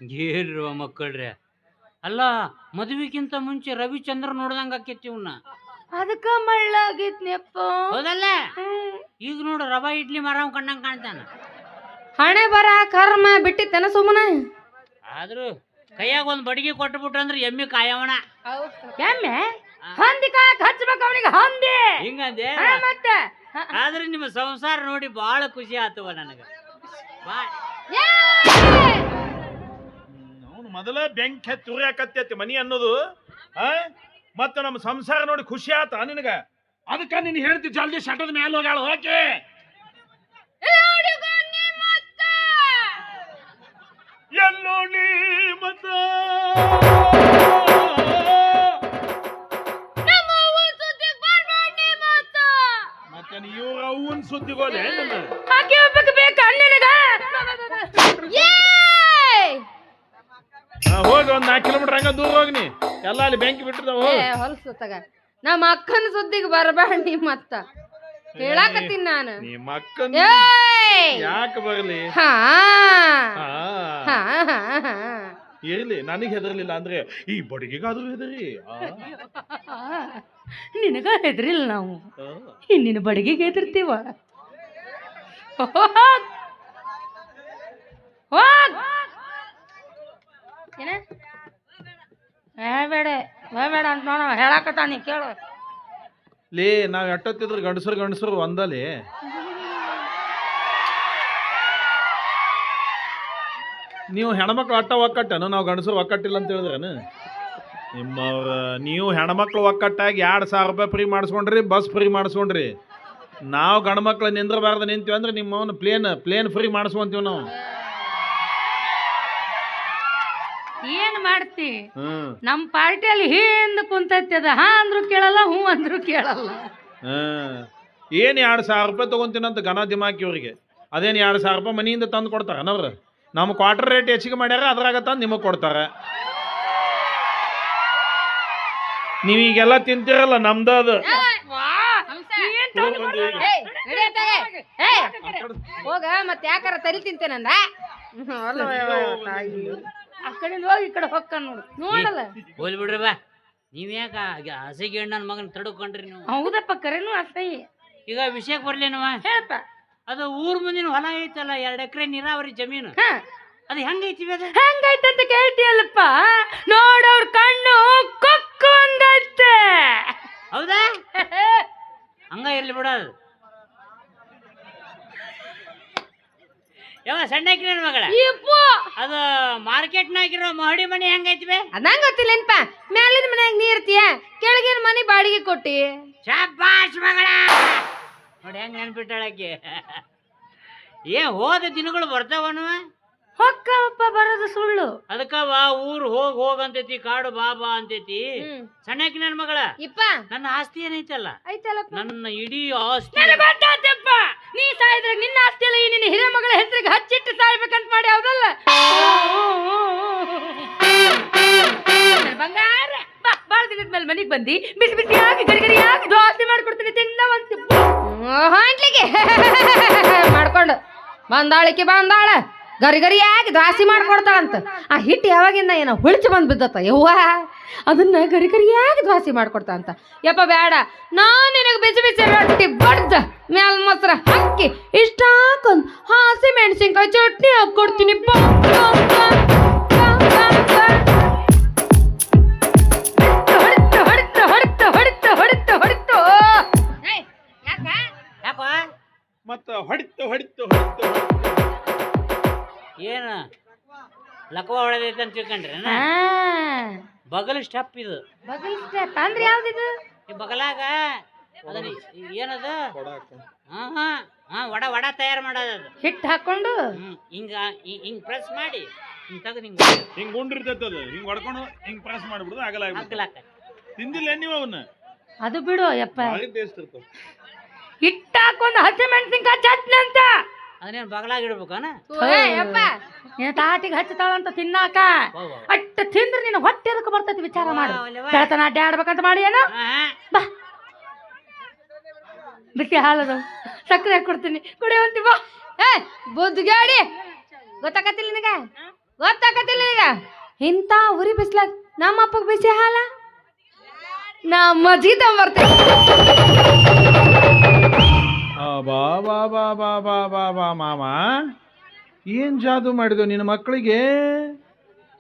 ಏನ್ರಿ ಮಕ್ಕಳ್ರಿ ಅಲ್ಲ ಮದುವೆಗಿಂತ ಮುಂಚೆ ರವಿಚಂದ್ರ ನೋಡ್ದಂಗ ಆಕೇತಿ ಇವ್ನ ಅದಕ್ಕ ಮಳ್ಳಾಗಿದ್ನಪ್ಪ ಹೌದಲ್ಲ ಈಗ ನೋಡು ರವಾ ಇಡ್ಲಿ ಮಾರವ್ ಕಂಡಂಗ ಕಾಣ್ತಾನ ಹಣೆ ಬರ ಕರ್ಮ ಬಿಟ್ಟಿತ್ತನ ಸುಮ್ಮನೆ ಆದ್ರೂ ಕೈಯಾಗ ಒಂದ್ ಬಡಿಗೆ ಕೊಟ್ಬಿಟ್ರ ಅಂದ್ರೆ ಎಮ್ಮಿ ಕಾಯವಣ ಎಮ್ಮೆ ಹಂದಿ ಕಾಯಕ್ ಹಚ್ಬೇಕು ಅವನಿಗೆ ಹಂದಿ ಹಿಂಗಂದೆ ಮತ್ತೆ ಆದ್ರೆ ನಿಮ್ಮ ಸಂಸಾರ ನೋಡಿ ಬಹಳ ಖುಷಿ ಆತವ ನನಗ ಅವನು ಮೊದಲ ಬೆಂಕಿ ಹತ್ತಿ ಉರಿಯಾಕತ್ತೈತಿ ಮನಿ ಅನ್ನೋದು ಮತ್ತ ನಮ್ಮ ಸಂಸಾರ ನೋಡಿ ಖುಷಿ ಆತ ನಿನಗ ಅದಕ್ಕ ನೀನ್ ಹೇಳ್ತಿ ಜಲ್ದಿ ಶಟದ ಮ್ಯಾಲ ಹೋಗ್ಯಾಳ ಹೋಕೆ ಎಲ್ಲೋ ನೀ ಮತ್ತ ಮತ್ತೆ ಇವ್ರ ಅವನ್ ಸುದ್ದಿಗೋಲೆ ಹೋಗಿ ಒಂದ್ 4 ಕಿಲೋಮೀಟರ್ ಹಂಗ ದೂರ ಹೋಗ್ನಿ ಎಲ್ಲ ಅಲ್ಲಿ ಬೆಂಕಿ ಬಿಟ್ಟಿರ್ತಾವ ಹೊಲಸು ತಗ ನಮ್ಮ ಅಕ್ಕನ ಸುದ್ದಿಗೆ ಬರಬೇಡ ನೀ ಮತ್ತ ಹೇಳಾಕತ್ತೀನಿ ನಾನು ನಿಮ್ಮ ಅಕ್ಕನ ಯಾಕೆ ಬರಲಿ ಇರ್ಲಿ ನನಗೆ ಹೆದರ್ಲಿಲ್ಲ ಅಂದ್ರೆ ಈ ಬಡಿಗೆಗಾದ್ರೂ ಹೆದರಿ ನಿನಗ ಹೆದರಿಲ್ಲ ನಾವು ನಿನ್ನ ಬಡಿಗೆಗೆ ಹೆದರ್ತೀವ ಬೇಡ ಬೇಡ ಅಂತ ನೋಡ ಹೇಳಾಕತ್ತಾನಿ ಕೇಳು ಲೇ ನಾವ್ ಎಟ್ಟೊತ್ತಿದ್ರು ಗಂಡಸರು ಒಂದಲ್ಲಿ ನೀವು ಹೆಣ್ಮಕ್ಳು ಅಟ್ಟ ಒಕ್ಕಟ್ಟನು ನಾವು ಗಂಡಸರು ಒಕ್ಕಟ್ಟಿಲ್ಲ ಅಂತ ಹೇಳಿದ್ರೇನು ನಿಮ್ಮವ್ರ ನೀವು ಹೆಣ್ಮಕ್ಳು ಒಕ್ಕಟ್ಟಾಗಿ 2,000 ರೂಪಾಯಿ ಫ್ರೀ ಮಾಡಿಸ್ಕೊಂಡ್ರಿ ಬಸ್ ಫ್ರೀ ಮಾಡಿಸ್ಕೊಂಡ್ರಿ ನಾವು ಗಂಡ್ಮಕ್ಳು ನಿಂದ್ರಬಾರ್ದು ನಿಂತೀವಿ ಅಂದ್ರೆ ನಿಮ್ಮವನು ಪ್ಲೇನ್ ಫ್ರೀ ಮಾಡಿಸ್ಕೊಂತೀವಿ ನಾವು ಏನ್ ಮಾಡ್ತಿ ನಮ್ ಪಾರ್ಟಿಯಲ್ಲಿ ಹಿಂದ್ ಕುಂತೈತಿ ಅದ ಹಾ ಅಂದ್ರು ಕೇಳಲ್ಲ ಹೂ ಅಂದ್ರು ಕೇಳಲ್ಲ ಏನ್ 2,000 ರೂಪಾಯಿ ತಗೊಂತೀನಂತ ಘನ ದಿಮಾಕಿ ಇವ್ರಿಗೆ ಅದೇನ್ 2,000 ರೂಪಾಯಿ ಮನೆಯಿಂದ ತಂದು ಕೊಡ್ತಾರ ಅವ್ರು ನಮ್ಮ ಕ್ವಾರ್ಟರ್ ರೇಟ್ ಹೆಚ್ಚಿಗೆ ಮಾಡ್ಯಾರ ಅದ್ರಾಗ ತಂದು ನಿಮಗೆ ಕೊಡ್ತಾರ ನೀವೀಗೆಲ್ಲ ತಿಂತಿರಲ್ಲ ನಮ್ದು ಅದು ಹೋಗ ಮತ್ ಯಾಕಾರ ತರಿ ತಿಂತೇನಂದ ಆ ಕಡೆ ಹೋಗಿ ಈ ಕಡೆ ಹೊಕ್ಕ ನೋಡು ನೋಡಲ್ಲ ಹೋಲ್ ಬಿಡ್ರಿ ಬಾ ನೀವ್ ಯಾಕ ಹಸಿಗೆ ನನ್ನ ಮಗನ ತಡ್ಕೊಂಡ್ರಿ ನೀವು ಹೌದಪ್ಪ ಕರೆನು ಅಸಹ್ಯ ಈಗ ವಿಷಯಕ್ಕೆ ಬರ್ಲೇನವ ಹೇಳಪ್ಪ ಅದು ಊರ್ ಮುಂದಿನ ಹೊಲ ಐತಲ್ಲ 2 ಎಕರೆ ನೀರಾವರಿ ಜಮೀನು ಅದು ಹೆಂಗೈತಿ ಹೆಂಗೈತಂತ ಕೇಳ್ತೀಯಲ್ಲಪ್ಪ ನೋಡವ್ರ ಕಣ್ಣು ಕೊಕ್ಕು ಒಂದೈತೆ ಹೌದಾ ಹಂಗ ಇರ್ಲಿ ಬಿಡೋದು ಯಾವ ಸಣ್ಣ ಹಾಕಿನ ಮಗಳ ಅದು ಮಾರ್ಕೆಟ್ನಾಗಿರೋ ಮಹಡಿ ಮನಿ ಹೆಂಗೈತಿವೆ ಅದಂಗ ಗೊತ್ತಿಲ್ಲೇನ್ಪ ಮ್ಯಾಲಿನ ಮನ್ಯಾಗ ನೀ ಇರ್ತೀಯ ಕೆಳಗಿನ ಮನಿ ಬಾಡಿಗೆ ಕೊಟ್ಟಿ ಶಾಬಾಷ್ ಮಗಳ ನೋಡಿ ಹೆಂಗ್ ನೆನ್ಪಿಟ್ಟಾಳಕ್ಕೆ ಹೋದ ದಿನಗಳು ಬರ್ತಾವನು ಹೊಕ್ಕವಪ್ಪ ಬರೋದು ಸುಳ್ಳು ಅದಕ್ಕವ ಊರ್ ಹೋಗಂತೈತಿ ಕಾಡು ಬಾಬಾ ಅಂತೈತಿ ಸಣ್ಣಕಿ ನನ್ನ ಮಗಳ ಇಪ್ಪ ನನ್ನ ಆಸ್ತಿ ಏನೈತಲ್ಲ ಐತಲ್ಲಪ್ಪ ನನ್ನ ಇಡೀ ಆಸ್ತಿ ನೀ ಸಾಯಿದ್ರೆ ನಿನ್ನ ಆಸ್ತಿ ಅಲ್ಲ ಈ ನಿನ್ನ ಹಿರಿಯ ಮಗಳ ಹೆಸರಿಗೆ ಹಚ್ಚಿಟ್ಟು ಸಾಯ್ಬೇಕಂತ ಮಾಡಿ ಹೌದಲ್ಲ ಬಂಗಾರ ಬಾಳ ದಿನದ ಮೇಲೆ ಮನೆಗೆ ಬಂದಿ ಬಿಸಿ ಬಿಸಿಯಾಗಿ ಗರಿಗರಿಯಾಗಿ ದೋಸೆ ಮಾಡ್ಕೊಡ್ತೀನಿ ತಿನ್ನವಂತ ಹಾಂಟ್ಲಿಗೆ ಮಾಡ್ಕೊಂಡು ಬಂದಾಳಿಕೆ ಬಂದಾಳ ಗರಿಗರಿಯಾಗಿ ದಾಸಿ ಮಾಡ್ಕೊಡ್ತಾಳಂತ ಆ ಹಿಟ್ಟು ಯಾವಾಗಿಂದ ಏನೋ ಹುಳಿಚು ಬಂದು ಬಿದ್ದತ್ತ ಯವ್ವ ಅದನ್ನ ಗರಿಗರಿಯಾಗಿ ದ್ವಾಸಿ ಮಾಡ್ಕೊಡ್ತಾ ಅಂತ ಯಪ್ಪ ಬೇಡ ನಾನು ನಿನಗೆ ಬಿಸಿ ಬಿಸಿ ರೊಟ್ಟಿ ಬಡ್ದ ಮ್ಯಾಲ ಮೊಸರ ಹಾಕಿ ಇಷ್ಟ ಹಾಕೊಂಡ್ ಹಸಿ ಮೆಣಸಿನ್ಕಾಯಿ ಚಟ್ನಿ ಹಾಕೊಡ್ತೀನಿ ಮತ್ತ ಹೊಡಿತು ಏನು ಲಕ್ವ ಹೊಡೆದೈತೆ ಅಂತ ತಿಳ್ಕೊಂಡ್ರೆ ಬಗಲ್ ಸ್ಟೆಪ್ ಇದು ಅಂದ್ರೆ ಯಾವ್ದಿದು ಈ ಬಗಲಾಗ ಅದನ್ನ ಏನದ ವಡ ತಯಾರು ಮಾಡೋದು ಹಿಟ್ಟು ಹಾಕೊಂಡು ಹಿಂಗ್ ಪ್ರೆಸ್ ಮಾಡಿ ಹಿಂಗ್ ತೆಗೆದು ಹಿಂಗ್ ಗುಂಡಿರ್ತೈತೆ ಅದು ಹಿಂಗ್ ಹೊಡ್ಕೊಂಡು ಹಿಂಗ್ ಪ್ರೆಸ್ ಮಾಡ್ಬಿಡುದು ಆಗಲಾಕ ತಿಂದಿಲ್ಲ ನೀವು ಅವನ್ನ ಅದು ಬಿಡು ಯಪ್ಪ ಟೇಸ್ಟ್ ಇರ್ತದೆ ಹಿಟ್ಟು ಹಾಕೊಂಡು ಹಸಿ ಮೆಣಸಿನ್ಕಾಯಿ ಚಟ್ನಿ ಅಂತ ಅದನ್ನೇನು ಬಗಲಾಗ ಇಡ್ಬೇಕನ ನೀನು ತಾಟಿಗೆ ಹಚ್ಚತಾಳಂತ ತಿನ್ನಾಕ ಅಟ್ಟು ತಿಂದ್ರೆ ನೀನು ಹೊಟ್ಟೆ ಅದಕ್ಕೆ ಬರ್ತೈತಿ ವಿಚಾರ ಮಾಡು ಬೆಳತನ ಅಡ್ಡೆ ಆಡ್ಬೇಕಂತ ಮಾಡಿ ಏನು ಬಾ ಬಿಸಿ ಹಾಲದು ಸಕ್ಕರೆ ಕೊಡ್ತೀನಿ ಕುಡಿಯುವಂತಿ ಬಾ ಬುದ್ಧಿಗಾಡಿ ಗೊತ್ತಾಕತ್ತಿಲ್ಲ ನಿನಗ ಇಂಥ ಉರಿ ಬಿಸ್ಲಾಗ ನಮ್ಮ ಅಪ್ಪಗೆ ಬಿಸಿ ಹಾಲ ನಾ ಮಜ್ಜಿಗೆ ತಗೊಂಬರ್ತೇನೆ. ಬಾ ಬಾ ಬಾ ಬಾ ಬಾ ಬಾ ಬಾ ಮಾಮ, ಏನ್ ಜಾದು ಮಾಡಿದ್ವು ನಿನ್ನ ಮಕ್ಕಳಿಗೆ?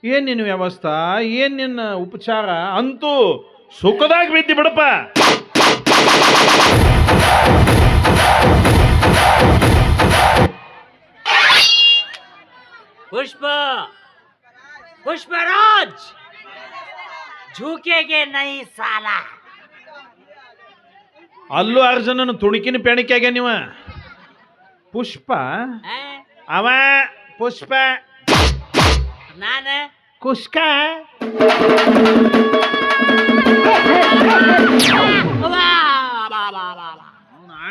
ಏನ್ ನಿನ್ನ ವ್ಯವಸ್ಥಾ, ಏನ್ ನಿನ್ನ ಉಪಚಾರ? ಅಂತೂ ಸುಖದಾಗಿ ಬಿದ್ದಿ ಬಿಡಪ್ಪ. पुष्प पुष्पराज झुकेगे नहीं साला. ಅಲ್ಲು ಅರ್ಜುನನ ತುಣುಕಿನ ಪೆಣಿಕೆಗೆ ನೀವ. ಪುಷ್ಪ ಅವ ಪುಷ್ಪ ನಾನು ಕುಷ್ಕ.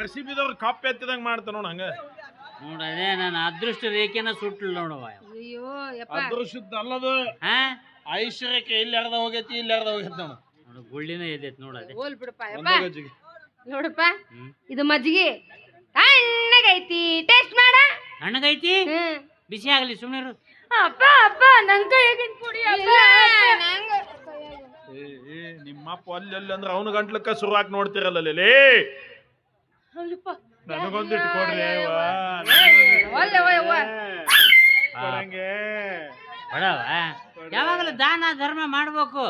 RCB ದವ್ರು ಕಪ್ ಎತ್ತಿದಂಗ ಮಾಡ್ತಾನ ನೋಡ. ಹಂಗ ನೋಡ, ಅದೇ ನನ್ನ ಅದೃಷ್ಟ ರೇಖೆನ ಸುಟ್ಲು ನೋಡವ. ಅಯ್ಯೋ ಯಪ್ಪ, ಅದೃಷ್ಟ ಅಲ್ಲದು, ಐಶ್ವರ್ಯಕ್ಕೆ ಇಲ್ಲಿ ಅರ್ಧ ಹೋಗೈತಿ, ಇಲ್ಲಿ ಅರ್ಧ ಹೋಗೈತಿ ನೋಡು. ನೋಡು ಗುಳ್ಳಿನ ಎದ್ದೈತಿ ನೋಡ. ಅದೇ ಹೋಲ್ ಬಿಡಪ್ಪ ಯಪ್ಪ. ಒಂದೇ ಗಜ್ಜಿಗೆ. ನೋಡಪ್ಪ, ಇದು ಮಜ್ಜಿಗೆ ತಣ್ಣಗೈತಿ, ಟೇಸ್ಟ್ ಮಾಡ. ಹಣ್ಣಗೈತಿ, ಬಿಸಿ ಆಗಲಿ ಸುಮ್ಮನೆ. ಅಪ್ಪ ಅಪ್ಪ ನನ್ ಕೈಯಾಗಿನ್ ಕುಡಿ ಅಪ್ಪ. ನಿಮ್ಮಪ್ಪ ಅಲ್ಲಿ ಅಲ್ಲಿ ಅಂದ್ರೆ ಅವನು ಗಂಟ್ಲಕ್ಕ ಶುರುವಾಕ್ ನೋಡ್ತಿರಲ್ಲ ಲೇ. ನನಗೊಂದಿಟ್ಟು ಕೊಡ್ರಿ ಕೊಡವ. ಯಾವಾಗಲೂ ದಾನ ಧರ್ಮ ಮಾಡ್ಬೇಕು.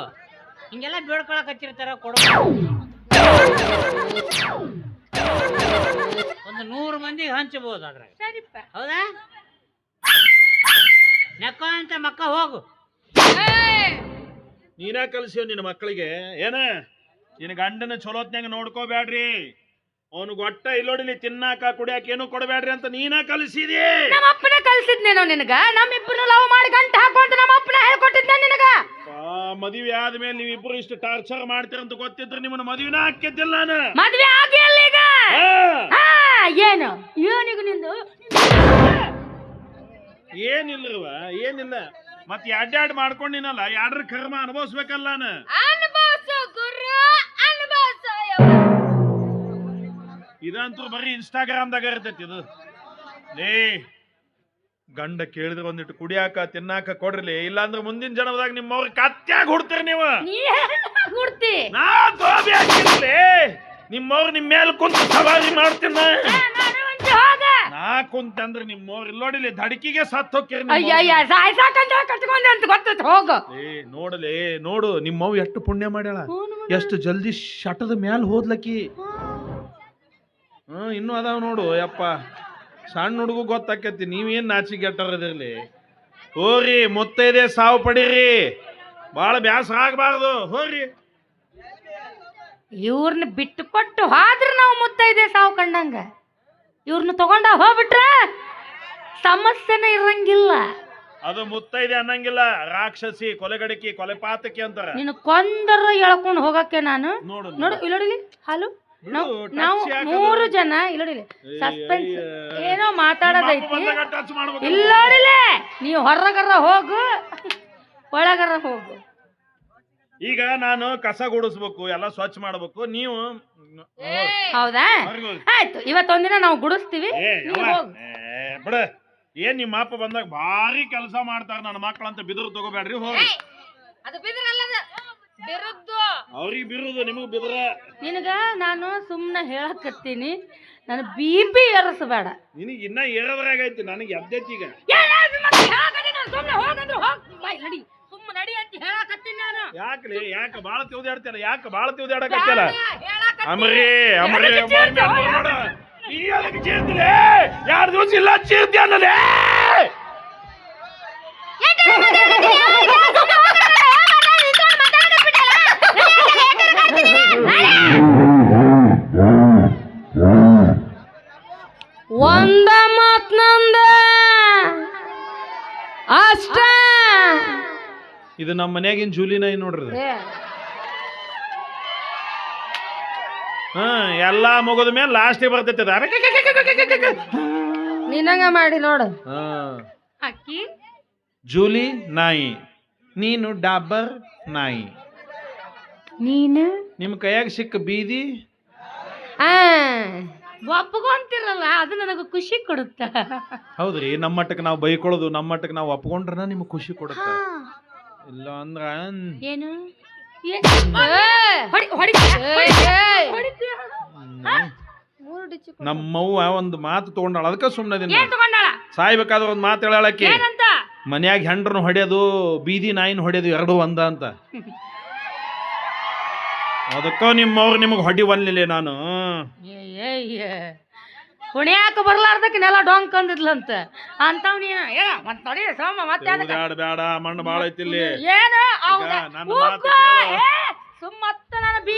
ಹಿಂಗೆಲ್ಲ ಬೇಡ್ಕೊಳಕ್ ಹಚ್ಚಿರ್ತಾರ, ಕೊಡ್ಬೇಕು. ಒಂದು 100 ಮಂದಿಗೆ ಹಂಚಬಹುದು ಅದ್ರಾಗ. ಹೌದಾ? ನೆಕ್ಕ ಅಂತ ಮಕ್ಕ ಹೋಗು. ನೀನ ಕಲ್ಸಿವ್ ನಿನ್ನ ಮಕ್ಕಳಿಗೆ ಏನ? ನಿನ್ನ ಗಂಡನ ಚಲೋತ್ನಾಗ ನೋಡ್ಕೋಬೇಡ್ರಿ, ಅವನು ಗೊಟ್ಟ ಇಲ್ಲೋಡಿಲಿ ತಿನ್ನಾಕ ಕುಡಿಯಾಕ ಏನು ಕೊಡಬೇಡ್ರಿ ಅಂತ ನೀನ ಕಲಿಸಿದಿ. ನಮ್ಮ ಅಪ್ಪನ ಕಲ್ಸಿದ್ನೇನೋ ನಿನಗ? ನಮ್ಮಿಬ್ಬರು ಲವ್ ಮಾಡಿ ಗಂಟ ಹಾಕೊಂತ ನಮ್ಮ ಅಪ್ಪನ ಹೇಳ್ಕೊಟ್ಟಿದ್ನ ನಿನಗ. ಮದುವೆ ಆದ್ಮೇಲೆ ನೀವಿಬ್ರು ಇಷ್ಟು ಟಾರ್ಚರ್ ಮಾಡ್ತೀರಂತ ಗೊತ್ತಿದ್ರೆ ನಿಮ್ಮನ್ನ ಮದುವೆನ ಹಾಕಿದ್ದಿಲ್ಲ ನಾನು. ಮದ್ವೆ ಆಗಿಲ್ಲ ಈಗ. ಏನು ಏನಿಗ ನಿಂದು? ಏನಿಲ್ಲವ, ಏನಿಲ್ಲ. ಮತ್ ಎರಡ್ ಮಾಡ್ಕೊಂಡಿನಲ್ಲ, ಎರಡ್ರ ಕರ್ಮ ಅನುಭವಿಸ್ಬೇಕಲ್ಲ ನಾನು. ಅನುಭವಿಸು ಗುರು, ಅನುಭವಿಸು. ಇದಂತೂ ಬರೀ ಇನ್ಸ್ಟಾಗ್ರಾಮ್ದಾಗ ಇರ್ತೈತಿ ಇದು. ಲೇ ಗಂಡ ಕೇಳಿದ್ರೆ ಒಂದಿಟ್ಟು ಕುಡಿಯಾಕ ತಿನ್ನಾಕ ಕೊಡ್ರಲಿ, ಇಲ್ಲಾಂದ್ರೆ ಮುಂದಿನ ಜನ್ಮದಾಗ ನಿಮ್ಮವ್ರ ಕತ್ಯಾಗ ಹುಡ್ತೀರಿ ನೀವು. ಹುಡ್ತಿ ನಾ ಗೋಬಿ ಹಾಕಿರ್ಲಿ, ನಿಮ್ಮವ್ರು ನಿಮ್ ಮೇಲೆ ಕುಂತು ಸವಾರಿ ಮಾಡ್ತೀನ. ನಾ ಕುಂತ ಅಂದ್ರೆ ನಿಮ್ಮವ್ರು ಇಲ್ಲೋಡಿಲಿ ದಡಕಿಗೆ ಸತ್ ಹೋಗ್ತೀರಿ. ನೋಡಲಿ ನೋಡು, ನಿಮ್ಮವ್ ಎಷ್ಟು ಪುಣ್ಯ ಮಾಡ್ಯಾಳ, ಎಷ್ಟು ಜಲ್ದಿ ಶಟದ ಮ್ಯಾಲ ಹೋದ್ಲಕ್ಕಿ. ಇನ್ನೂ ಅದಾವ ನೋಡು. ಯಪ್ಪ, ಸಣ್ಣ ಹುಡುಗು ಗೊತ್ತಾಕೈತಿ. ನೀವೇನ್ ನಾಚಿಗೆಟ್ಟರದಿರ್ಲಿ. ಹೋರಿ ಮುತ್ತೈದೆ ಸಾವು ಪಡೀರಿ, ಬಾಳ ಬ್ಯಾಸರ ಆಗ್ಬಾರ್ದು. ಹೋರಿ. ಇವ್ರನ್ನ ಬಿಟ್ಟು ಕೊಟ್ಟು ಹೋದ್ರ ನಾವು ಮುತ್ತೈದೆ ಸಾವು ಕಂಡಂಗ. ಇವ್ರನ್ನ ತಗೊಂಡ ಹೋಗ್ಬಿಟ್ರ ಸಮಸ್ಯೆನೇ ಇರಂಗಿಲ್ಲ. ಅದು ಮುತ್ತೈದೆ ಅನ್ನಂಗಿಲ್ಲ, ರಾಕ್ಷಸಿ, ಕೊಲೆಗಡಕಿ, ಕೊಲೆಪಾತಕಿ ಅಂತಾರ. ನೀನು ಕೊಂದರ ಎಳ್ಕೊಂಡು ಹೋಗಕ್ಕೆ ನಾನು ನೋಡು ನೋಡು. ಇಲ್ಲೋಡಿಲಿ ಹಾಲು, ನಾವು 3 ಜನ ಇಲ್ಲೋಡಿಲಿ. ಸಸ್ಪೆನ್ಸ್ ಏನೋ ಮಾತಾಡೋದೈತಿ. ಇಲ್ಲೋಡಿಲೆ, ನೀವು ಹೊರಗರ ಹೋಗು, ಒಳಗರ ಹೋಗು. ಈಗ ನಾನು ಕಸ ಗುಡಿಸ್ಬೇಕು, ಎಲ್ಲ ಸ್ವಚ್ಛ ಮಾಡ್ಬೇಕು. ನೀವು ಹೌದಾ? ಆಯ್ತು, ಇವತ್ತೊಂದಿನ ನಾವು ಗುಡಿಸ್ತೀವಿ. ಬಿಡ. ಏನ್ ನಿಮ್ಮ ಅಪ್ಪ ಬಂದಾಗ ಭಾರಿ ಕೆಲಸ ಮಾಡ್ತಾರ ನನ್ನ ಮಕ್ಕಳಂತ ಬಿದ್ರು ತಗೋಬೇಡ್ರಿ. ಹೋಗಿ. ಅವ್ರಿಗೆ ಬಿರುದು, ನಿಮಗ್ ಬಿದ್ರ. ನಿನಗ ನಾನು ಸುಮ್ನೆ ಹೇಳಕತ್ತೀನಿ, ನಾನು BP ಏರಿಸಬೇಡ. ನಿನಗೆ ಇನ್ನ ಏರದ್ರಾಗೈತಿ, ನನಗೆ ಎದ್ದೈತಿ ಈಗ. ಯಾಕಲಿ ಯಾಕ ಬಾಳ ತಿಳ್ದಾಡ್ತಿಲ್ಲ? ಯಾಕ ಬಾಳ ತಿಳ್ದಾಡಕತ್ತಿಲ್ಲ? ಅಮರೇ ಅಮರೇ 2 ದಿವಸ ಇಲ್ಲ ಚೀರ್ತಿ ಅನ್ನಲೇ. ಒಂದ ಮಾತ್ ನಂದ ಅಷ್ಟ. ಇದು ನಮ್ಮ ಮನ್ಯಾಗಿನ ಜೂಲಿನ ನೋಡ್ರಿ. ಎಲ್ಲಾ ಮುಗಿದ ಮೇಲೆ ಲಾಸ್ಟಿಗೆ ಬರ್ತೈತಿ. ನಿನಂಗ ಮಾಡಿ ನೋಡು. ಅಕ್ಕಿ ಜೂಲಿ ನಾಯಿ, ನೀನು ಡಾಬರ್ ನಾಯಿ. ನೀನು ನಿಮ್ ಕೈಯಾಗ ಸಿಕ್ಕ ಬೀದಿ ಒಪ್ಕೊಂತಿರಲ್ಲ, ಅದು ನನಗೆ ಖುಷಿ ಕೊಡುತ್ತ. ಹೌದ್ರಿ, ನಮ್ಮ ಮಟ್ಟಕ್ಕೆ ನಾವು ಬೈಕೊಳ್ಳೋದು, ನಮ್ಮ ಮಟ್ಟಕ್ಕೆ ನಾವು ಒಪ್ಕೊಂಡ್ರ ನಿಮ್ಗೆ ಖುಷಿ ಕೊಡುತ್ತ. ಇಲ್ಲ ಅಂದ್ರ ಏನು ನಮ್ಮವ್ವ ಒಂದು ಮಾತು ತಗೊಂಡಾಳ, ಅದಕ್ಕೆ ಸುಮ್ಮನೆ ಏನ್ ತಗೊಂಡಾಳ? ಸಾಯ್ಬೇಕಾದ್ರೆ ಒಂದು ಮಾತು ಹೇಳಾಳಕ್ಕೆ, ಏನಂತ? ಮನ್ಯಾಗ ಹೆಂಡ್ರನ್ನ ಹೊಡೆಯೋದು ಬೀದಿ ನಾಯಿನ ಹೊಡೆಯೋದು ಎರಡು ಒಂದ ಅಂತ. ಅದಕ್ಕ ನಿಮ್ಮವ್ರು ನಿಮಗೆ ಹೊಡಿವಲ್ಲಿಲ್ಲ ನಾನು. ಕುಣಿಯಾಕ ಬರ್ಲಾರ್ದಕ್ಕೆಲ್ಲ ಡೊಂಕ್ ಅಂದಿದ್ಲಂತ ಅಂತಾವ್ ನೀನು. ಬ್ಯಾಡ ಬ್ಯಾಡ ಮಣ್ಣು ಬಾಳ ಐತಿ ಇಲ್ಲಿ. ಏನು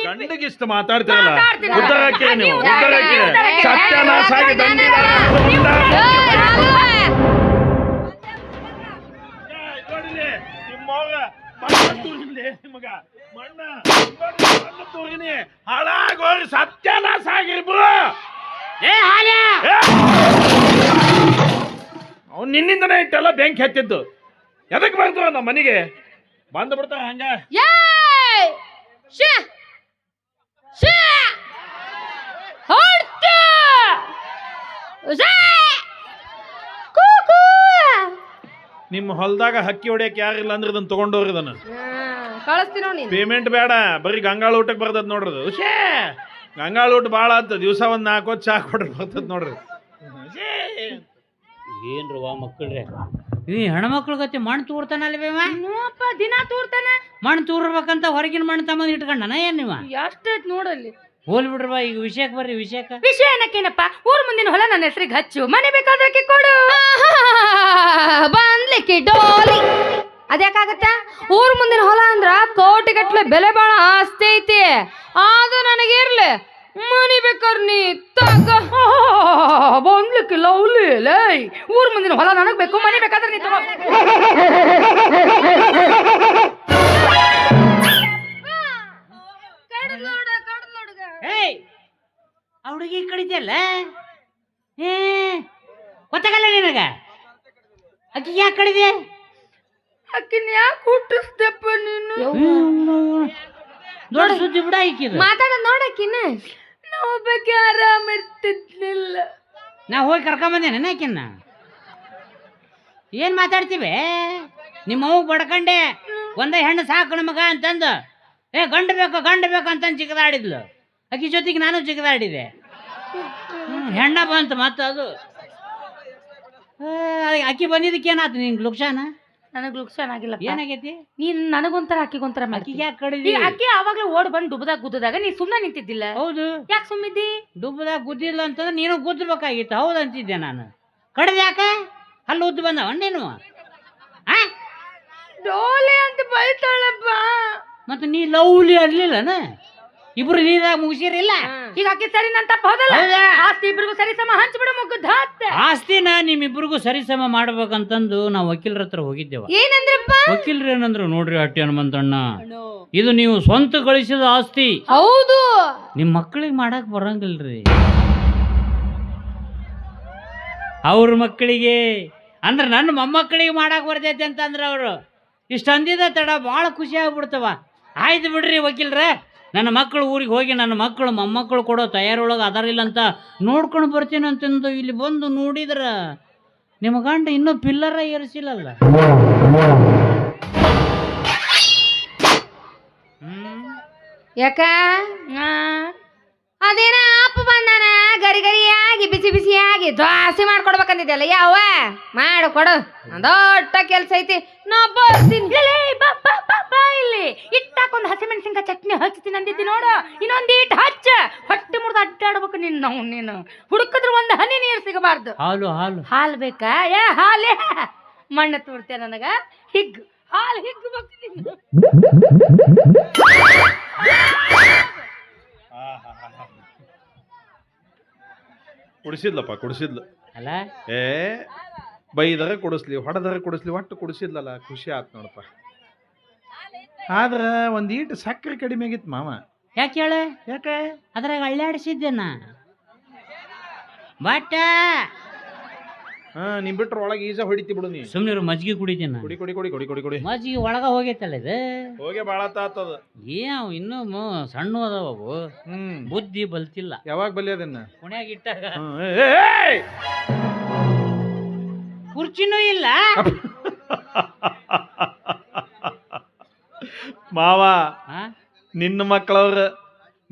ಗಂಡಗಿಷ್ಟ ಮಾತಾಡ್ತಿರಲ್ಲ, ಉದ್ದರಕ್ಕೆ ನೀವು ಉದ್ದರಕ್ಕೆ ಸತ್ಯನಾಶ ಆಗಿ ಹಾಳಾಗೋರಿ ಸತ್ಯನಾಶ ಆಗಿರ್ಬು. ಅವ್ನು ನಿನ್ನಿಂದನೇ ಇಟ್ಟೆಲ್ಲ ಬೆಂಕಿ ಹತ್ತಿದ್ದು. ಎದಕ್ ಬರ್ತಾವ ನಮ್ಮ ಮನೆಗೆ ಬಂದು ಬಿಡ್ತಾರ ಹಂಗ. ನಿಮ್ಮ ಹೊಲದಾಗ ಹಕ್ಕಿ ಹೊಡಿಯಕ್ ಯಾರಿಲ್ಲ ಅಂದ್ರೆ ಇದನ್ನ ತಗೊಂಡವ್ರಿ ಇದನ್ನ ಕಳಿಸ್ತೀನಿ. ಪೇಮೆಂಟ್ ಬೇಡ, ಬರೀ ಗಂಗಾಳ ಊಟಕ್ಕೆ ಬರ್ತದ ನೋಡ್ರಿ. ಹುಷೇ ಗಂಗಾಳ ಊಟ ಭಾಳ ಅಂತ ದಿವಸ ಒಂದ್ 4 ಹೊತ್ತು ಚಾ ಕೊಡ್ರಿ ಬರ್ತದ ನೋಡ್ರಿ. ಏನ್ರವ ಮಕ್ಕಳ್ರೆ, ಈ ಹೆಣ್ಮಕ್ಳ ಗತಿ ಮಣ್ಣು ತೂರ್ತಾನಲ್ವೇವ? ದಿನ ತೂರ್ತಾನ. ಮಣ್ಣು ತೂರ್ಬೇಕಂತ ಹೊರಗಿನ ಮಣ್ಣು ತಮ್ಮಂದ್ ಇಟ್ಕೊಂಡನ ಏನ್ ನೀವ? ಎಷ್ಟೈತ್ ನೋಡಲ್ಲಿ. ಹೋಲ್ ಬಿಡ್ರವ, ಈಗ ವಿಷಯಕ್ಕೆ ಬರ್ರಿ. ವಿಷಯ ಏನಕ್ಕೇನಪ್ಪ? ಊರ್ ಮುಂದಿನ ಹೊಲ ನನ್ನ ಹೆಸರಿಗೆ ಹಚ್ಚು, ಮನೆ ಬೇಕಾದ್ರೆ ಕೊಡು. ಬಂದ್ಲಿಕ್ಕೆ ಡೋಲಿ ಅದ್ಯಾಕಾಗತ್ತ? ಊರ್ ಮುಂದಿನ ಹೊಲ ಅಂದ್ರ ಕೋಟಿಗಟ್ಲೆ ಬೆಲೆ ಬಾಳ ಆಸ್ತಿ ಐತಿ. ಅದು ನನಗಿರ್ಲಿ, ಮನಿ ಬೇಕಾದ್ರೆ ನೀ ತಗ. ಬಂದ್ಲಿಕ್ಕೆ ಲವ್ಲಿ ಲೈ. ಊರ್ ಮುಂದಿನ ಹೊಲ ನನಗ್ ಬೇಕು, ಮನೆ ಬೇಕಾದ್ರೆ ನೀ ತಗೋ. ಆ ಹುಡುಗಿ ಕಡಿದ್ಯಲ್ಲ, ಗೊತ್ತಾಗಲ್ಲ ನಿನಗ? ಅಕ್ಕಿ ಯಾಕೆ ಕಡಿದೆ? ಅಕ್ಕಿನ ಯಾಕೆ ಹುಟ್ಟಿಸ್ದಪ್ಪ ನೀನು? ದೊಡ್ಡ ಸುದ್ದಿ ಬಿಡ ಈಕಿದು. ಮಾತಾಡ ನೋಡಕ್ಕಿನ ನಾವು ಬಗ್ಗೆ ಆರಾಮ ಇರ್ತಿದ್ನಿಲ್ಲ. ನಾ ಹೋಗಿ ಕರ್ಕೊಂಬಂದೇನ ಆಕಿನ್ನ. ಏನ್ ಮಾತಾಡ್ತೀವಿ? ನಿಮ್ಮ ಅವ್ವ ಬಡ್ಕಂಡೆ ಒಂದ ಹೆಣ್ಣು ಸಾಕು ಮಗ ಅಂತಂದು, ಗಂಡು ಬೇಕು ಅಂತಂದು ಚಿಕ್ಕದಾಡಿದ್ಲು. ಅಕ್ಕಿ ಜೊತೆಗೆ ನಾನು ಚಿಕ್ಕದಾಡಿದೆ. ಹೆಣ್ಣ ಬಂತು ಮತ್ತ ಅದು. ಅಕ್ಕಿ ಬಂದಿದ್ದಕ್ಕೆ ಏನಾಯ್ತು ನಿಂಗೆ ಲುಕ್ಷಾನ? ನನಗ್ ಲುಕ್ಷಾನ ಆಗಿಲ್ಲ. ಏನಾಗೈತಿ? ನೀನ್ ನನಗೊಂಥರ ಅಕ್ಕಿಗೊಂಥರ ಅಕ್ಕಿಗೆ ಯಾಕೆ ಕಡಿದಿ? ಅಕ್ಕಿ ಆವಾಗ್ಲೇ ಓಡ್ ಬಂದು ಡುಬ್ಬದಾಗ ಗುದ್ದದಾಗ ನೀ ಸುಮ್ಮನೆ ನಿಂತಿದ್ದಿಲ್ಲ. ಹೌದು. ಯಾಕೆ ಸುಮ್ಮಿದ್ದಿ? ಡುಬ್ಬದಾಗ ಗುದ್ದಿಲ್ಲ ಅಂತಂದ್ರೆ ನೀನು ಗುದ್ದಬೇಕಾಗಿತ್ತು. ಹೌದು ಅಂತಿದ್ದೆ ನಾನು. ಕಡ್ದು ಯಾಕ? ಅಲ್ಲಿ ಉದ್ದು ಬಂದವ ನೀನು. ಡೋಲೆ ಅಂತ ಬೈತಾಳಪ್ಪ. ಮತ್ತೆ ನೀ ಲವ್ಲಿ ಅರ್ಲಿಲ್ಲನ? ಇಬ್ರು ನೀರಾಗ ಮುಗಿಸಿರಿಲ್ಲ. ಈಗ ಅಕ್ಕಿ ಸರಿ ನನ್ ತಪ್ಪ ಹೋದಲ್ಲ. ಆಸ್ತಿ ಇಬ್ರಿಗೂ ಸರಿ ಸಮ ಹಂಚ್ಬಿಡು ಮುಗ್ದ. ಆಸ್ತಿನ ನಿಮ್ಮಿಬ್ರಿಗೂ ಸರಿಸಮ ಮಾಡ್ಬೇಕಂತಂದು ನಾವು ವಕೀಲರ ಹತ್ರ ಹೋಗಿದ್ದೇವ. ಏನಂದ್ರಪ್ಪ? ವಕೀಲರು ಏನಂದ್ರು, ನೋಡ್ರಿ ಹಟ್ಟಿ ಹನುಮಂತಣ್ಣ, ಇದು ನೀವು ಸ್ವಂತ ಗಳಿಸಿದ ಆಸ್ತಿ. ಹೌದು. ನಿಮ್ ಮಕ್ಕಳಿಗೆ ಮಾಡಕ್ ಬರಂಗಿಲ್ರಿ. ಅವ್ರ ಮಕ್ಕಳಿಗೆ ಅಂದ್ರೆ ನನ್ನ ಮೊಮ್ಮಕ್ಕಳಿಗೆ ಮಾಡಕ್ ಬರ್ತೈತೆ ಅಂತಂದ್ರ ಅವರು ಇಷ್ಟ ಅಂದಿದ ತಡ ಭಾಳ ಖುಷಿ ಆಗ್ಬಿಡ್ತವ. ಆಯ್ತು ಬಿಡ್ರಿ ವಕೀಲ್ರ, ನನ್ನ ಮಕ್ಕಳು ಊರಿಗೆ ಹೋಗಿ ನನ್ನ ಮಕ್ಕಳು ಮೊಮ್ಮಕ್ಕಳು ಕೊಡೋ ತಯಾರೊಳಗೆ ಅದಾರಿಲ್ಲ ಅಂತ ನೋಡ್ಕೊಂಡು ಬರ್ತೀನಿ ಅಂತಂದು ಇಲ್ಲಿ ಬಂದು ನೋಡಿದ್ರ ನಿಮ್ಮ ಗಂಡ ಇನ್ನೂ ಪಿಲ್ಲರ ಏರಿಸಿಲ್ಲಲ್ಲ. ಯಾಕ ಅದೇನ ಅಪ್ಪ ಬಂದಾನ ಗರಿ ಗರಿಯಾಗಿ ಬಿಸಿ ಬಿಸಿಯಾಗಿ ದ್ವಾಸೆ ಮಾಡ್ಕೊಡ್ಬೇಕಂದಿದ್ದಲ್ಲ. ಯಾವ ಮಾಡು ಕೊಡು, ದೊಡ್ಡ ಕೆಲ್ಸ ಐತಿ. ನಾ ಬರ್ತೀನಿ. ಇಲ್ಲಿ ಇಟ್ಟಾಕೊಂದು ಹಸಿಮೆಣಸಿನ್ಕಾಯಿ ಚಟ್ನಿ ಹಚ್ತೀನಿ ಅಂದಿದ್ದಿ ನೋಡು. ಇನ್ನೊಂದಿಟ್ಟು ಹಚ್ಚ, ಹೊಟ್ಟೆ ಮುರಿದು ಅಡ್ಡಾಡ್ಬೇಕು ನೀನು. ಹುಡುಕಿದ್ರೆ ಒಂದು ಹನಿ ನೀರು ಸಿಗಬಾರ್ದು. ಹಾಲು ಬೇಕಾ? ಹಾಲೇ ಮಣ್ಣು ತೋರ್ತೆ ನನಗ. ಹಿಗ್ಗು ಹಾಲು ಹಿಗ್ಗಬೇಕು ನೀನು. ಕುಡಿಸಿದ್ಲು ಅಲ್ಲ. ಬೈದರ ಕುಡಿಸ್ಲಿ, ಹೊಡೆದರ ಕುಡಿಸ್ಲಿ, ಒಟ್ಟು ಕುಡಿಸಿದ್ಲಲ್ಲ, ಖುಷಿ ಆತ್ ನೋಡಪ್ಪ. ಆದ್ರ ಒಂದೀಟು ಸಕ್ಕರೆ ಕಡಿಮೆ ಆಗಿತ್ತು ಮಾವ. ಯಾಕೆ ಹೇಳ? ಯಾಕೆ? ಅದ್ರಾಗ ಅಳ್ಳಾಡಿಸಿದ್ದೇನ ಬಟ್ ನೀ ಬಿಟ್ರ ಒಳಗೆ ಈಜ ಹೊಡಿತಿ ಬಿಡು. ನೀ ಸುಮ್ಮನೆ ಮಜ್ಜಿಗೆ ಕುಡಿತೇನ. ಕುಡಿ ಕುಡಿ ಕುಡಿ ಕುಡಿ ಕುಡಿ ಕುಡಿ ಮಜ್ಜಿಗೆ ಒಳಗ ಹೋಗೈತಲ್ಲ ಇದು. ಹೋಗಿ ಬಾಳ ಆತದ. ಇನ್ನೂ ಸಣ್ಣ ಅದಾವು. ಬುದ್ಧಿ ಬಲ್ತಿಲ್ಲ. ಯಾವಾಗ ಬಲಿ ಅದನ್ನ ಕುಣ್ಯಾಗ ಇಟ್ಟಾಗ ಕುರ್ಚಿನೂ ಇಲ್ಲ. ಮಾವ ಹಾ ನಿನ್ನ ಮಕ್ಕಳವ್ರ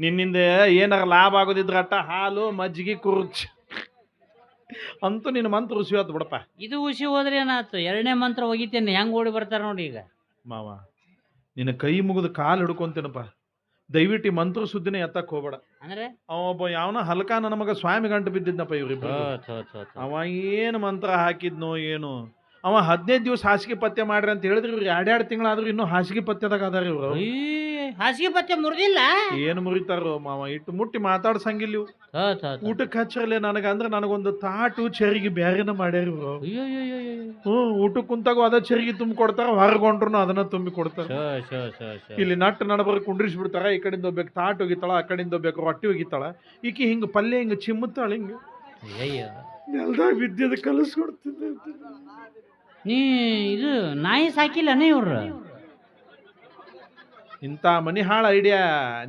ನಿನ್ನಿಂದ ಏನಾರ ಲಾಭ ಆಗೋದಿದ್ರಟ್ಟ ಹಾಲು ಮಜ್ಜಿಗೆ ಕುರ್ಚ್ ಅಂತೂ ನಿನ್ನ ಮಂತ್ರ ಋಷಿ ಆತು ಬಿಡಪ್ಪ. ಇದು ಹುಸಿ ಹೋದ್ರೆ ಏನಾಯ್ತು, 2ನೇ ಮಂತ್ರ ಒಗಿತೇನೆ, ಹೆಂಗ್ ಓಡಿ ಬರ್ತಾರ ನೋಡಿ ಈಗ. ಮಾವ ನಿನ್ನ ಕೈ ಮುಗಿದು ಕಾಲು ಹಿಡ್ಕೊಂತೇನಪ್ಪ, ದಯವಿಟ್ಟು ಈ ಮಂತ್ರ ಸುದ್ದಿನೇ ಎತ್ತಕ್ ಹೋಗ್ಬೇಡ. ಅಂದ್ರೆ ಅವ ಒಬ್ಬ ಯಾವನ ಹಲ್ಕ ನನ್ನ ಮಗ ಸ್ವಾಮಿ ಗಂಟು ಬಿದ್ದಿದ್ನಪ್ಪ ಇವ್ರಿಬ್ರು. ಅವ ಏನು ಮಂತ್ರ ಹಾಕಿದ್ನೋ ಏನು, ಅವ 15 ದಿವಸ ಹಾಸಿಗೆ ಪತ್ತೆ ಮಾಡ್ರಿ ಅಂತ ಹೇಳಿದ್ರೆ ಇವ್ರು 2 ತಿಂಗಳಾದ್ರೂ ಇನ್ನೂ ಹಾಸಿಗೆ ಪತ್ತೆದಾಗ ಅದಾರ ಇವ್ರು. ಹಾಸಿಗೆ ಪತ್ತೆ ಮುರಿದಿಲ್ಲ, ಏನು ಮುರಿತಾರೋ ಮಾವ, ಇಟ್ಟು ಮುಟ್ಟಿ ಮಾತಾಡ್ಸಂಗಿಲ್ಲ ಇವು. ಊಟಕ್ಕೆ ಹಚ್ಚರಲ್ಲೇ ಅಂದ್ರೆ ನನಗೊಂದು ತಾಟು ಚರಿಗೆ ಬ್ಯಾರೇನ ಮಾಡ್ಯಾರ ಇವ್ರು. ಊಟಕ್ಕೆ ಕುಂತಾಗ ಅದ ಚರಿಗೆ ತುಂಬಿ ಕೊಡ್ತಾರ, ಹೊರಗೊಂಡ್ರು ಅದನ್ನ ತುಂಬಿ ಕೊಡ್ತಾರ. ಇಲ್ಲಿ ನಟ್ಟು ನಡಬರ್ ಕುಂಡ್ರಿಸಿ ಬಿಡ್ತಾರ, ಈ ಕಡೆಯಿಂದ ಹೋಗ್ಬೇಕು ತಾಟ್ ಹೋಗಿತಾಳ, ಆ ಕಡೆಯಿಂದ ಹೋಗ್ಬೇಕು ರೊಟ್ಟಿ ಹೋಗಿತಾಳ, ಈಕಿ ಹಿಂಗ ಪಲ್ಯ ಹಿಂಗ ಚಿಮ್ಮುತ್ತಾಳ, ಹಿಂಗ ನೆಲ್ದಾಗ ಬಿದ್ದಿದ ಕಲಿಸ್ಕೊಡ್ತಿದ್ದೆ. ನೀ ಇದು ನಾಯಿ ಸಾಕಿಲ್ಲನೇ ಇವ್ರು? ಇಂಥ ಮನಿ ಹಾಳ ಐಡಿಯಾ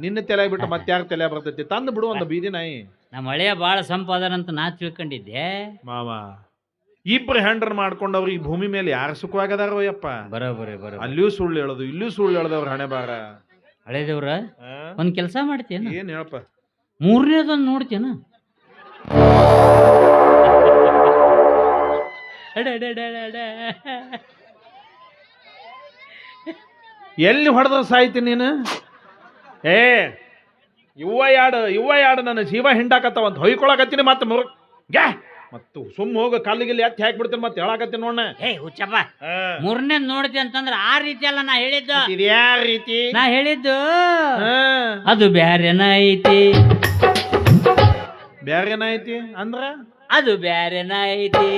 ನಿನ್ನ ತಲೆ ಬಿಟ್ಟು ಮತ್ತೆ ಯಾರು ತಲೆ ಬರ್ತೈತಿ, ತಂದು ಬಿಡು ಒಂದು ಬೀದಿ ನಾಯಿ. ನಮ್ಮ ಹಳೆಯ ಬಾಳ ಸಂಪಾದನಂತ ನಾ ತಿಳ್ಕೊಂಡಿದ್ದೆ ಮಾವ. ಇಬ್ರು ಹೆಂಡ್ರ ಮಾಡ್ಕೊಂಡವ್ರು ಈ ಭೂಮಿ ಮೇಲೆ ಯಾರು ಸುಖವಾಗದಾರೋ ಯಪ್ಪ. ಬರೋಬರಿ ಅಲ್ಲಿಯೂ ಸುಳ್ಳು ಹೇಳೋದು, ಇಲ್ಲಿಯೂ ಸುಳ್ಳು ಹೇಳದವ್ರ ಹಣೆ ಬಾರ. ಹಳೆದೇವ್ರ ಒಂದ್ ಕೆಲಸ ಮಾಡ್ತೇನ? ಏನ್ ಹೇಳಪ್ಪ? 3ನೇದೊಂದು ನೋಡ್ತೇನ? ಎಲ್ಲಿ ಹೊಡೆದ್ರ ಸಾಯ್ತಿ ನೀನು? ಇವ್ವ ಯಾಡು ನನ್ನ ಜೀವ ಹಿಂಡಾಕತ್ತವಂತ ಹೊಯ್ಕೊಳಕತ್ತೀನಿ. ಮತ್ತೆ ಮತ್ತು ಸುಮ್ಮ ಹೋಗ ಕಲ್ಲಿಗಿಲ್ಲಿ ಎತ್ತಿ ಹಾಕ್ಬಿಡ್ತೀನಿ, ಮತ್ತೆ ಹೇಳಾಕತ್ತೀನಿ ನೋಡ. ಹುಚ್ಚಪ್ಪ, 3ನೇದ್ ನೋಡ್ತಿ ಅಂತಂದ್ರ ಆ ರೀತಿ ಅಲ್ಲ ನಾ ಹೇಳಿದ್ದು. ಯಾವ ರೀತಿ? ನಾ ಹೇಳಿದ್ದು ಅದು ಬ್ಯಾರೆನ ಐತಿ. ಬ್ಯಾರೇನ ಐತಿ ಅಂದ್ರ ಅದು ಬ್ಯಾರೆನ ಐತಿ.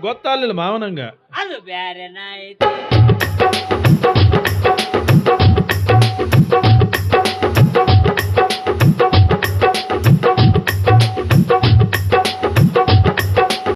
ಗೊತ್ತಾಗ್ಲಿಲ್ಲ ಮಾವನಂಗ. ಅದು ಬ್ಯಾರೆನ ಐತಿ.